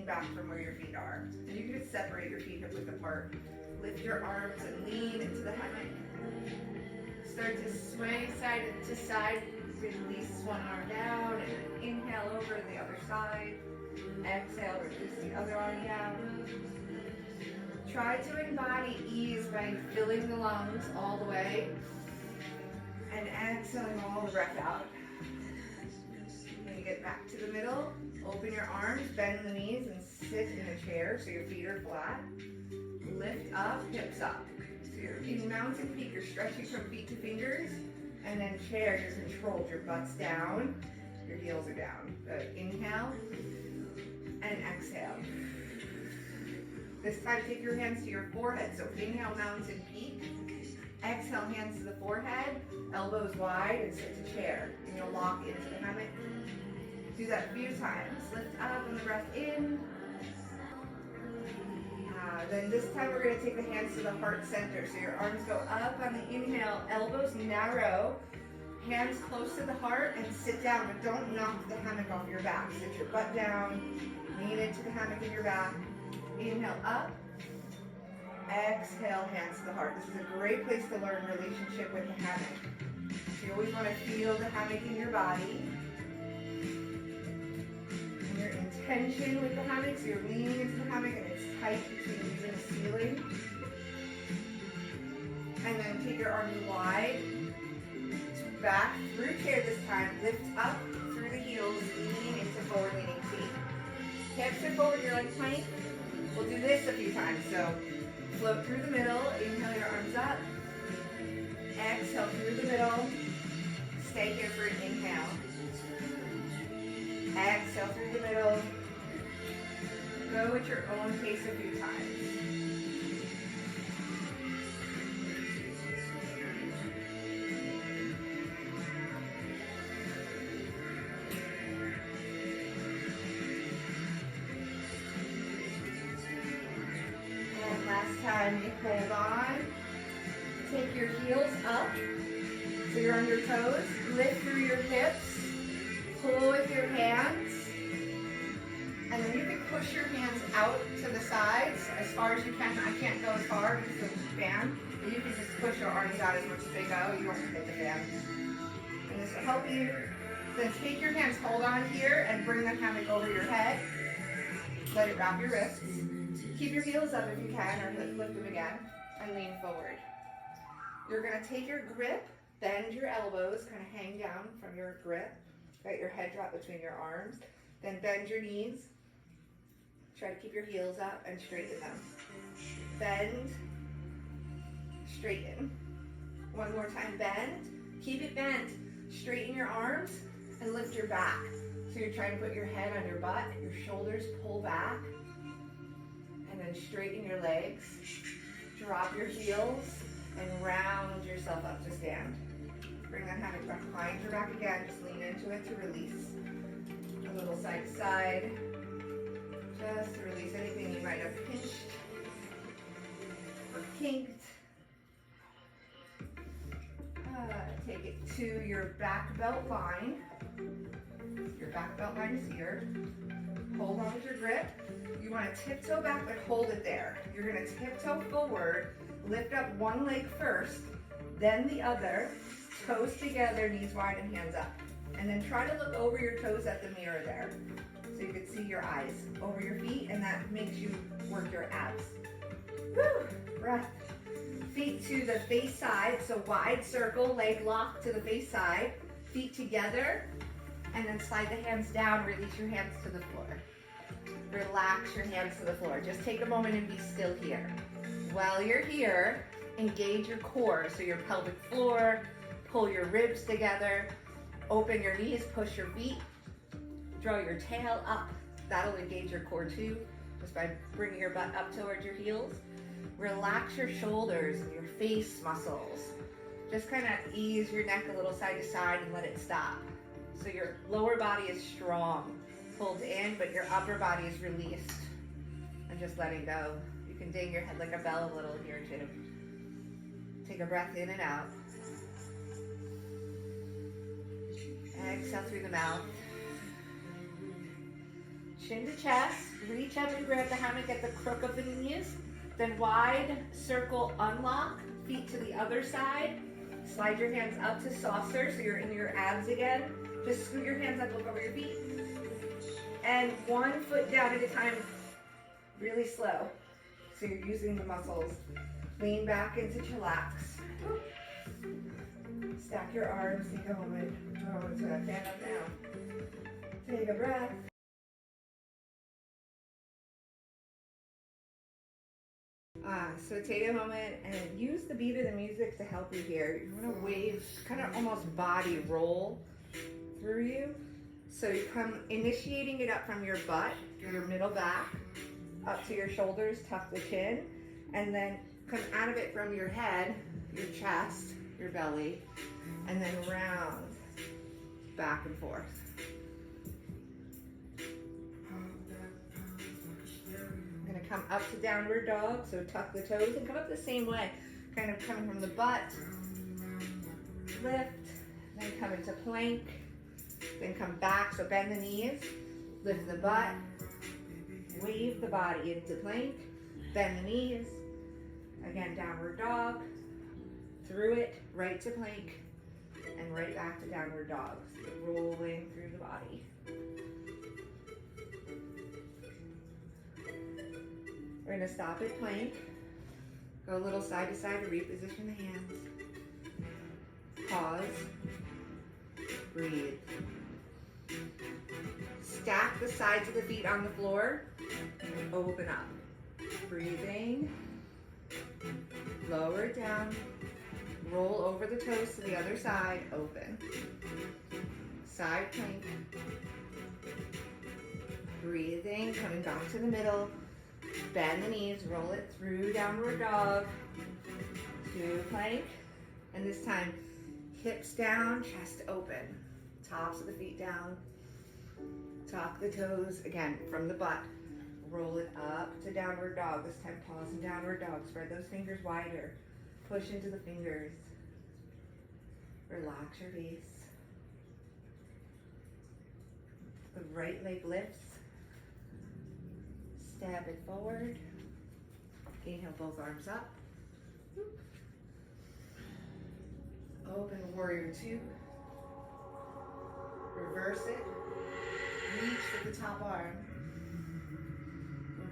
lean back from where your feet are. And you can just separate your feet hip width apart. Lift your arms and lean into the hammock. Start to sway side to side. Release one arm down and then inhale over to the other side. Exhale, release the other arm down. Try to embody ease by filling the lungs all the way and exhaling all the breath out. When you get back to the middle, open your arms, bend the knees, and sit in a chair so your feet are flat. Lift up, hips up. So you're in mountain peak, you're stretching from feet to fingers, and then chair, you're controlled. Your butt's down, your heels are down. Good. Inhale and exhale. This time, take your hands to your forehead. So inhale, mountain peak. Exhale, hands to the forehead, elbows wide, and sit to chair. And you'll lock into the hammock. Do that a few times. Lift up on the breath in. Then this time we're going to take the hands to the heart center. So your arms go up on the inhale, elbows narrow, hands close to the heart, and sit down, but don't knock the hammock off your back. Sit your butt down, lean into the hammock in your back. Inhale up. Exhale, hands to the heart. This is a great place to learn relationship with the hammock. So you always want to feel the hammock in your body. And your intention with the hammock, so you're leaning into the hammock and it's tight between you and the ceiling. And then take your arms wide, back through chair this time. Lift up through the heels, leaning into forward leaning seat. Hips are forward, your legs plank. We'll do this a few times. So float through the middle, inhale your arms up. Exhale through the middle. Stay here for an inhale. Exhale through the middle. Go at your own pace a few times. And last time you hold on. Take your heels up so you're on your toes. Lift through your hips. Pull with your hands. And then you can push your hands out to the sides as far as you can. I can't go as far because of the fan. But you can just push your arms out as much as they go. You don't have to hit the fan. And this will help you. Then take your hands, hold on here, and bring the hammock over your head. Let it wrap your wrists. Keep your heels up if you can, or lift them again, and lean forward. You're going to take your grip, bend your elbows, kind of hang down from your grip. Let your head drop between your arms. Then bend your knees. Try to keep your heels up and straighten them. Bend, straighten. One more time, bend. Keep it bent. Straighten your arms and lift your back. So you're trying to put your head on your butt, your shoulders pull back, and then straighten your legs. Drop your heels and round yourself up to stand. Bring that hammock behind your back again. Just lean into it to release. A little side to side. Just to release anything you might have pinched or kinked. Take it to your back belt line. Your back belt line is here. Hold on with your grip. You want to tiptoe back, but hold it there. You're going to tiptoe forward. Lift up one leg first, then the other. Toes together, knees wide, and hands up. And then try to look over your toes at the mirror there. So you can see your eyes over your feet, and that makes you work your abs. Woo! Breath. Feet to the face side, so wide circle, leg lock to the face side. Feet together, and then slide the hands down, release your hands to the floor. Relax your hands to the floor. Just take a moment and be still here. While you're here, engage your core, so your pelvic floor, pull your ribs together, open your knees, push your feet, draw your tail up. That'll engage your core too, just by bringing your butt up towards your heels. Relax your shoulders and your face muscles. Just kind of ease your neck a little side to side and let it stop. So your lower body is strong, pulled in, but your upper body is released. And just letting go. You can ding your head like a bell a little here too. Take a breath in and out. Exhale through the mouth. Chin to chest, reach up and grab the hammock at the crook of the knees. Then wide circle unlock, feet to the other side. Slide your hands up to saucer so you're in your abs again. Just scoot your hands up, look over your feet. And 1 foot down at a time, really slow. So you're using the muscles. Lean back into chillax. Stack your arms, take a moment. Oh, to stand up now. Take a breath. So take a moment and use the beat of the music to help you here. You want to wave, kind of almost body roll through you. So you come initiating it up from your butt, your middle back, up to your shoulders, tuck the chin, and then come out of it from your head, your chest, your belly, and then round, back and forth. I'm gonna come up to downward dog, so tuck the toes and come up the same way, kind of coming from the butt, lift, then come into plank, then come back, so bend the knees, lift the butt, wave the body into plank, bend the knees, again downward dog, through it, right to plank, and right back to downward dog, so rolling through the body. We're gonna stop at plank, go a little side to side to reposition the hands, pause, breathe. Stack the sides of the feet on the floor, and open up. Breathing, lower it down, roll over the toes to the other side, open. Side plank. Breathing, coming back to the middle, bend the knees, roll it through downward dog, to plank, and this time hips down, chest open, tops of the feet down, tuck the toes, again, from the butt, roll it up to downward dog, this time pause in downward dog, spread those fingers wider, push into the fingers, relax your base, the right leg lifts, step it forward, inhale both arms up, open warrior two, reverse it, reach with the top arm,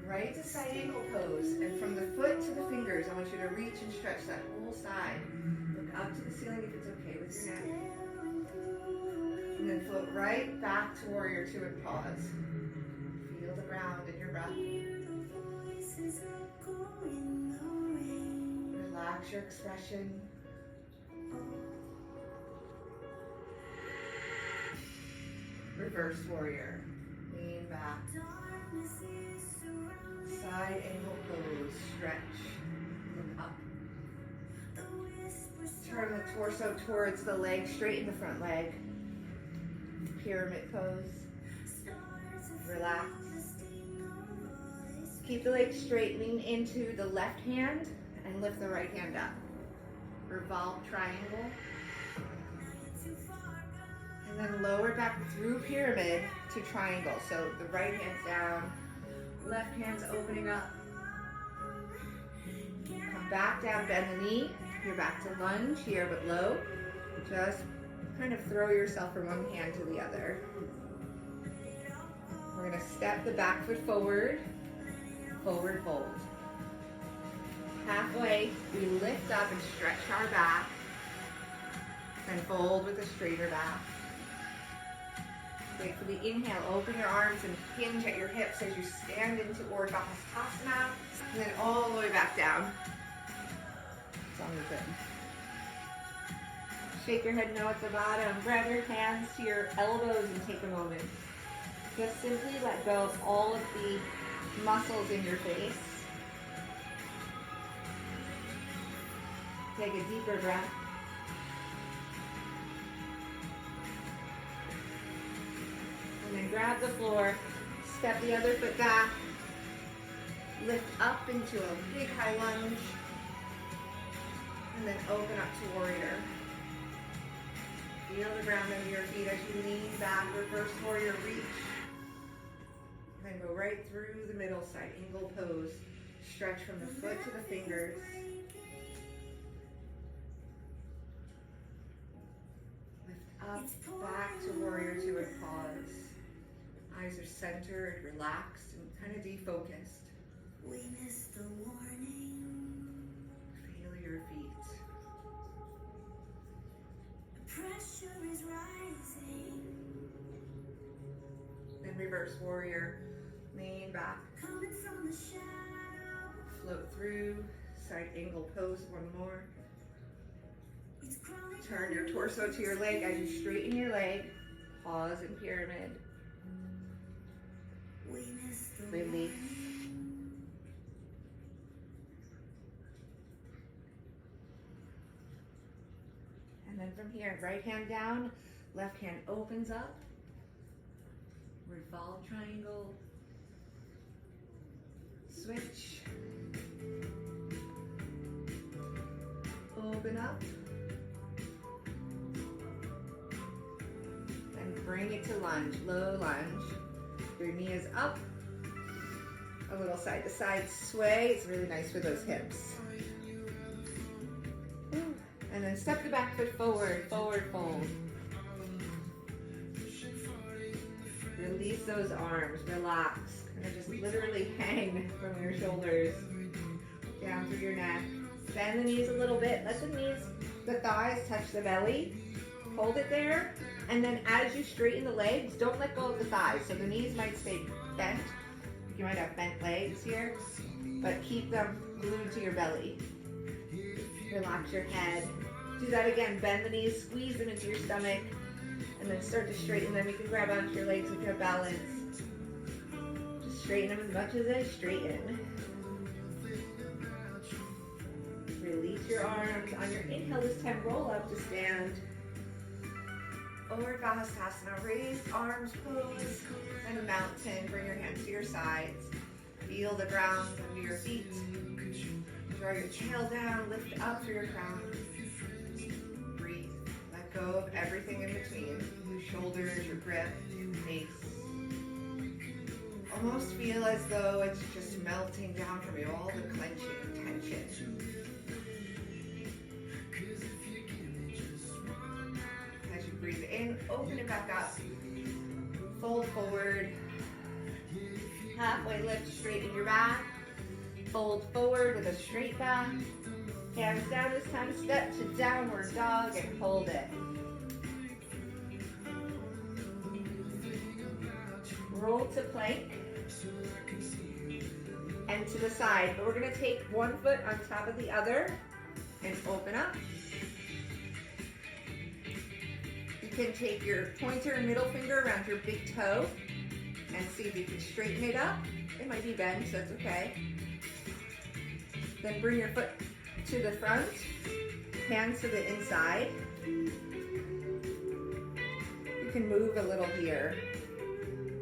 right to side ankle pose, and from the foot to the fingers, I want you to reach and stretch that whole side. Look up to the ceiling if it's okay with your neck. And then float right back to warrior two and pause. Feel the ground in your breath. Relax your expression. Reverse warrior. Lean back. Side ankle pose. Stretch. Look up. Turn the torso towards the leg. Straighten the front leg. Pyramid pose. Relax. Keep the legs straight. Lean into the left hand and lift the right hand up. Revolve triangle. And then lower back through pyramid to triangle. So the right hand's down, left hand's opening up. Come back down, bend the knee. You're back to lunge here, but low. Just kind of throw yourself from one hand to the other. We're gonna step the back foot forward, forward fold. Halfway, we lift up and stretch our back, and fold with a straighter back. Wait for the inhale, open your arms and hinge at your hips as you stand into Urdhva Hastasana, and then all the way back down. As long as good. Shake your head no at the bottom, grab your hands to your elbows and take a moment. Just simply let go of all of the muscles in your face. Take a deeper breath. And then grab the floor, step the other foot back, lift up into a big high lunge, and then open up to warrior. Feel the ground under your feet as you lean back, reverse warrior reach. go right through the middle side angle pose. Stretch from the foot to the fingers. Lift up, back to warrior two and pause. Eyes are centered, relaxed, and kind of defocused. We missed the warning. Feel your feet. The pressure is rising. Then reverse warrior, lean back, Coming from the shadow. float through, side angle pose, one more. It's crawling. Turn your torso to your leg as you straighten your leg. Pause in pyramid. We missed the Release. And then from here, right hand down, left hand opens up. Revolve triangle. Switch. Open up. And bring it to lunge, low lunge. Your knee is up. A little side to side sway. It's really nice for those hips. And then step the back foot forward, forward fold. Release those arms, relax. Kind of just literally hang from your shoulders down through your neck. Bend the knees a little bit. Let the thighs touch the belly. Hold it there. And then as you straighten the legs, don't let go of the thighs. So the knees might stay bent. You might have bent legs here, but keep them glued to your belly. Relax your head. Do that again. Bend the knees, squeeze them into your stomach, and then start to straighten them. You can grab onto your legs if you have balance. Just straighten them as much as they straighten. Release your arms. On your inhale this time, roll up to stand. Or Vasasana, raise arms, pose, and a mountain. Bring your hands to your sides. Feel the ground under your feet. Draw your tail down, lift up through your crown. Breathe. Let go of everything in between. Your shoulders, your grip, face. Almost feel as though it's just melting down from you, all the clenching, tension. As you breathe in, open it back up. Fold forward. Halfway lift, straighten your back. Fold forward with a straight back. Hands down this time, step to downward dog and hold it. Roll to plank. And to the side. But we're going to take one foot on top of the other and open up. You can take your pointer and middle finger around your big toe and see if you can straighten it up. It might be bent, so that's okay. Then bring your foot to the front, hands to the inside. You can move a little here.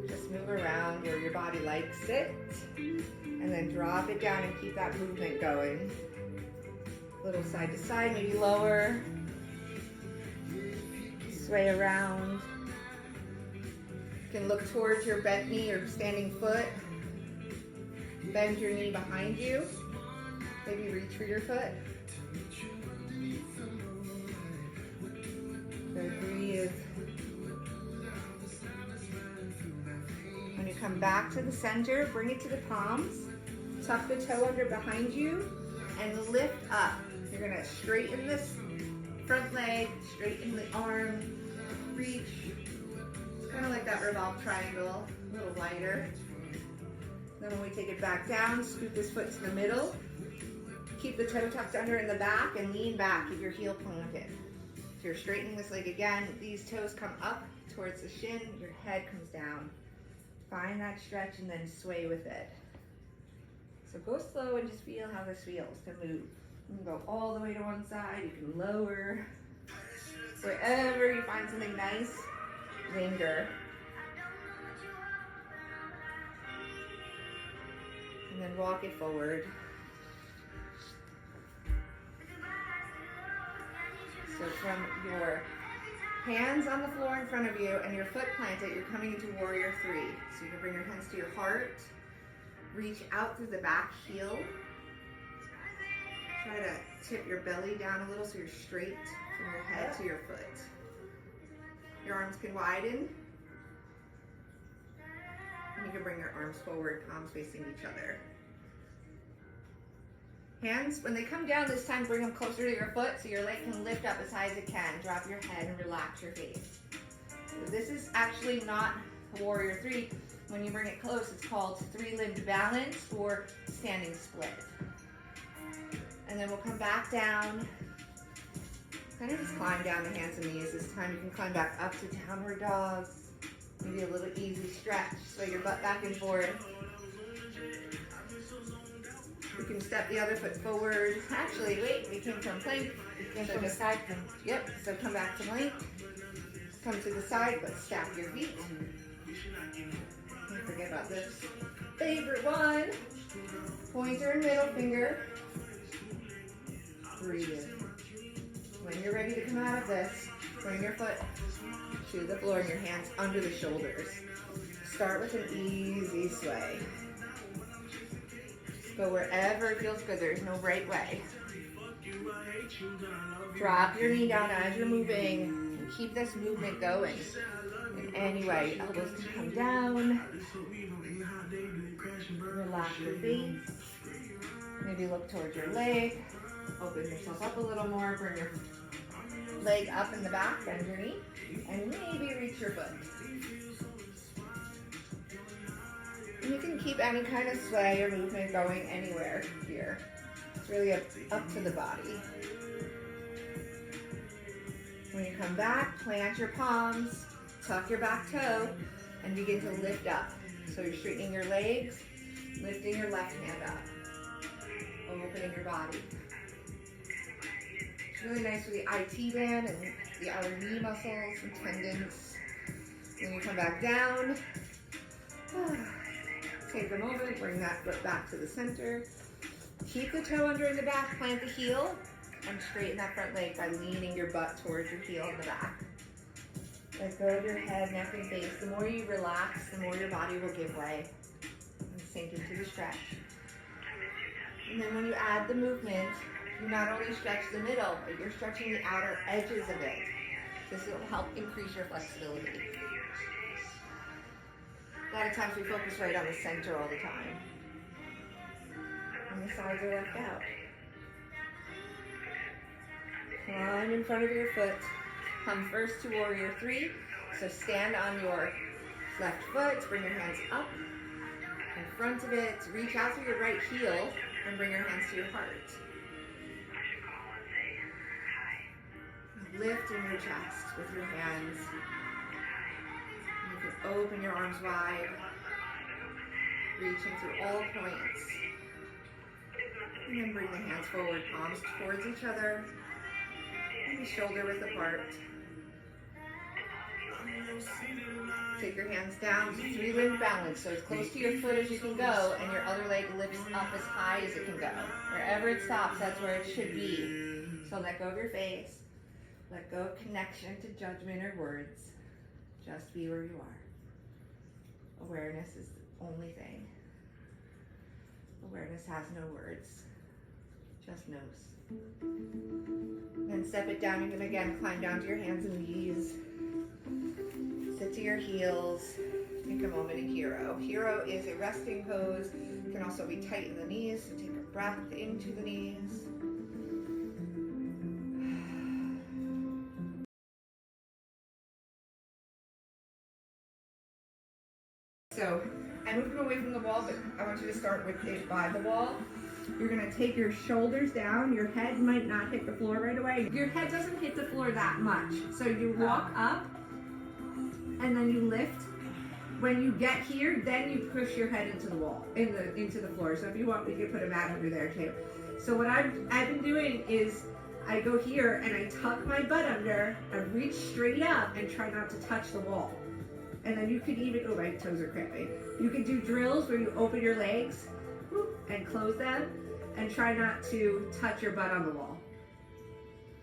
Just move around where your body likes it. And then drop it down and keep that movement going. Little side to side, maybe lower. Sway around. You can look towards your bent knee or standing foot. Bend your knee behind you. Maybe reach for your foot. So breathe. When you come back to the center, bring it to the palms. Tuck the toe under behind you and lift up. You're going to straighten this front leg, straighten the arm, reach. It's kind of like that revolve triangle, a little wider. Then when we take it back down, scoot this foot to the middle. Keep the toe tucked under in the back and lean back. Keep your heel planted. If you're straightening this leg again, these toes come up towards the shin, your head comes down. Find that stretch and then sway with it. So go slow and just feel how this feels to move. You can go all the way to one side, you can lower. Wherever you find something nice, linger. And then walk it forward. So from your Hands on the floor in front of you and your foot planted, you're coming into warrior three. So you can bring your hands to your heart, reach out through the back heel. Try to tip your belly down a little so you're straight from your head to your foot. Your arms can widen. And you can bring your arms forward, palms facing each other. Hands, when they come down this time, bring them closer to your foot so your leg can lift up as high as it can. Drop your head and relax your face. So this is actually not warrior three. When you bring it close, it's called three-limbed balance or standing split. And then we'll come back down. Kind of just climb down to hands and knees. This time you can climb back up to downward dog. Maybe a little easy stretch. Sway your butt back and forth. You can step the other foot forward. Actually, wait, we came from plank. And from the side plank. Yep, so come back to plank. Come to the side, but stack your feet. Don't forget about this. Favorite one. Pointer and middle finger. Breathe. When you're ready to come out of this, bring your foot to the floor and your hands under the shoulders. Start with an easy sway. Go wherever it feels good. There's no right way. Drop your knee down as you're moving and keep this movement going. In any way, elbows can come down. Relax your face. Maybe look towards your leg. Open yourself up a little more. Bring your leg up in the back, bend your knee, and maybe reach your foot. You can keep any kind of sway or movement going anywhere here. It's really up to the body. When you come back, plant your palms, tuck your back toe, and begin to lift up. So you're straightening your legs, lifting your left hand up, opening your body. It's really nice for the IT band and the outer knee muscles and tendons. When you come back down, take a moment, bring that foot back to the center. Keep the toe under in the back, plant the heel, and straighten that front leg by leaning your butt towards your heel in the back. Let go of your head, neck, and face. The more you relax, the more your body will give way and sink into the stretch. And then when you add the movement, you not only stretch the middle, but you're stretching the outer edges of it. This will help increase your flexibility. A lot of times we focus right on the center all the time. And the sides are left out. Climb in front of your foot. Come first to warrior three. So stand on your left foot, bring your hands up in front of it. Reach out through your right heel and bring your hands to your heart. Lift in your chest with your hands. You can open your arms wide, reaching through all points. And then bring the hands forward, palms towards each other, and the shoulder width apart. Take your hands down to three-limb balance, so as close to your foot as you can go, and your other leg lifts up as high as it can go. Wherever it stops, that's where it should be. So let go of your face. Let go of connection to judgment or words. Just be where you are. Awareness is the only thing. Awareness has no words, just knows. Then step it down. You can again climb down to your hands and knees. Sit to your heels. Take a moment in hero. Hero is a resting pose. It can also be tight in the knees. So take a breath into the knees. So I moved away from the wall, but I want you to start with it by the wall. You're gonna take your shoulders down. Your head might not hit the floor right away. Your head doesn't hit the floor that much. So you walk up and then you lift. When you get here, then you push your head into the wall, into the floor. So if you want, we could put a mat under there too. So what I've been doing is I go here and I tuck my butt under, I reach straight up and try not to touch the wall. And then you could even, oh, my toes are cramping. You can do drills where you open your legs and close them and try not to touch your butt on the wall.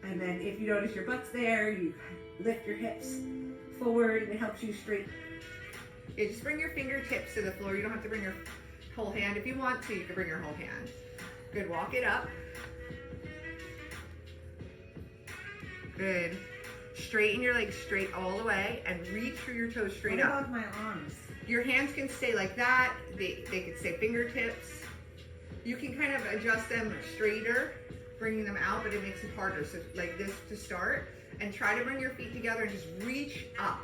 And then if you notice your butt's there, you lift your hips forward, and it helps you straight. Yeah, just bring your fingertips to the floor. You don't have to bring your whole hand. If you want to, you can bring your whole hand. Good, walk it up. Good. Straighten your legs straight all the way and reach through your toes straight up. What about my arms? Your hands can stay like that. They can stay fingertips. You can kind of adjust them straighter, bringing them out, but it makes it harder. So like this to start, and try to bring your feet together and just reach up.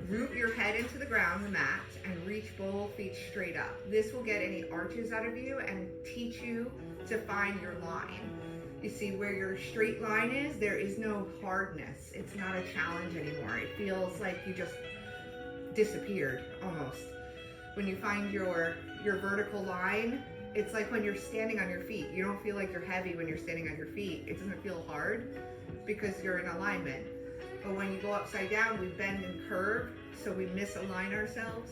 Root your head into the ground, the mat, and reach both feet straight up. This will get any arches out of you and teach you to find your line. You see where your straight line is, there is no hardness. It's not a challenge anymore. It feels like you just disappeared almost. When you find your vertical line, it's like when you're standing on your feet. You don't feel like you're heavy when you're standing on your feet. It doesn't feel hard because you're in alignment. But when you go upside down, we bend and curve, so we misalign ourselves.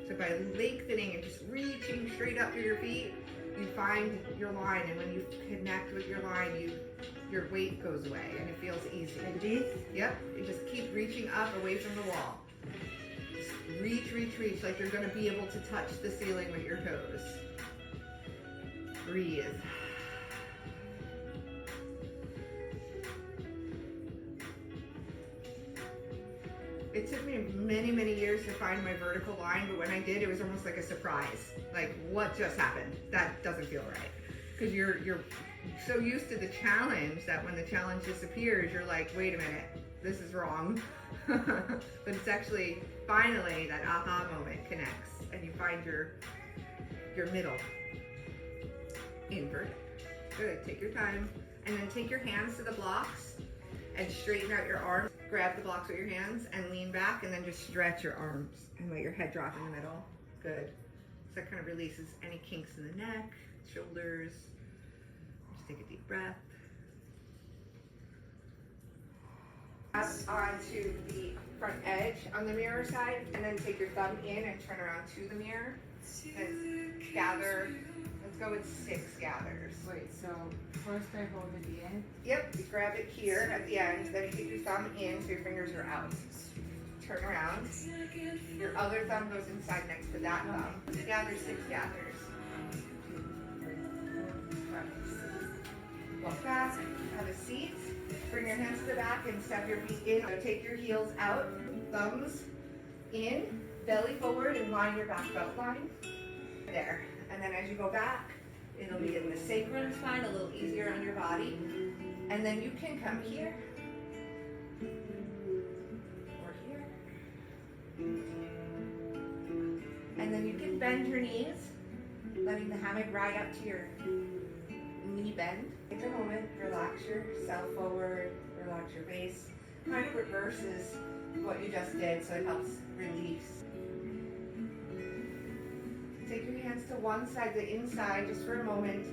So by lengthening and just reaching straight up through your feet, you find your line, and when you connect with your line, your weight goes away and it feels easy. Like this? Yep, you just keep reaching up away from the wall. Just reach, reach, reach, like you're gonna be able to touch the ceiling with your toes. Breathe. It took me many, many years to find my vertical line, but when I did, it was almost like a surprise. Like, what just happened? That doesn't feel right. Because you're so used to the challenge that when the challenge disappears, you're like, wait a minute, this is wrong. But it's actually, finally, that aha moment connects, and you find your middle. Invert. Good, take your time. And then take your hands to the blocks and straighten out your arms. Grab the blocks with your hands and lean back, and then just stretch your arms and let your head drop in the middle. Good. So that kind of releases any kinks in the neck, shoulders. Just take a deep breath. Up onto the front edge on the mirror side, and then take your thumb in and turn around to the mirror. And gather. Let's go with 6 gathers. Wait, so first I hold at the end? Yep, you grab it here at the end, then you get your thumb in so your fingers are out. Turn around. Your other thumb goes inside next to that thumb. Gather 6 gathers. Walk back, have a seat. Bring your hands to the back and step your feet in. So take your heels out, thumbs in, belly forward, and line your back belt line. There. And then as you go back, it'll be in the sacrum spine, a little easier on your body. And then you can come here, or here. And then you can bend your knees, letting the hammock ride up to your knee bend. Take a moment, relax yourself forward, relax your base. Kind of reverses what you just did, so it helps release. Take your hands to one side, the inside, just for a moment.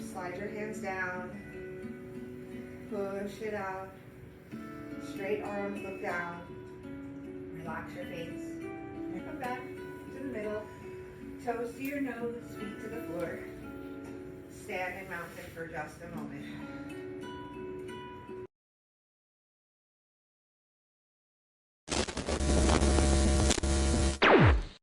Slide your hands down. Push it out. Straight arms, look down. Relax your face. And come back to the middle. Toes to your nose, feet to the floor. Stand in mountain for just a moment.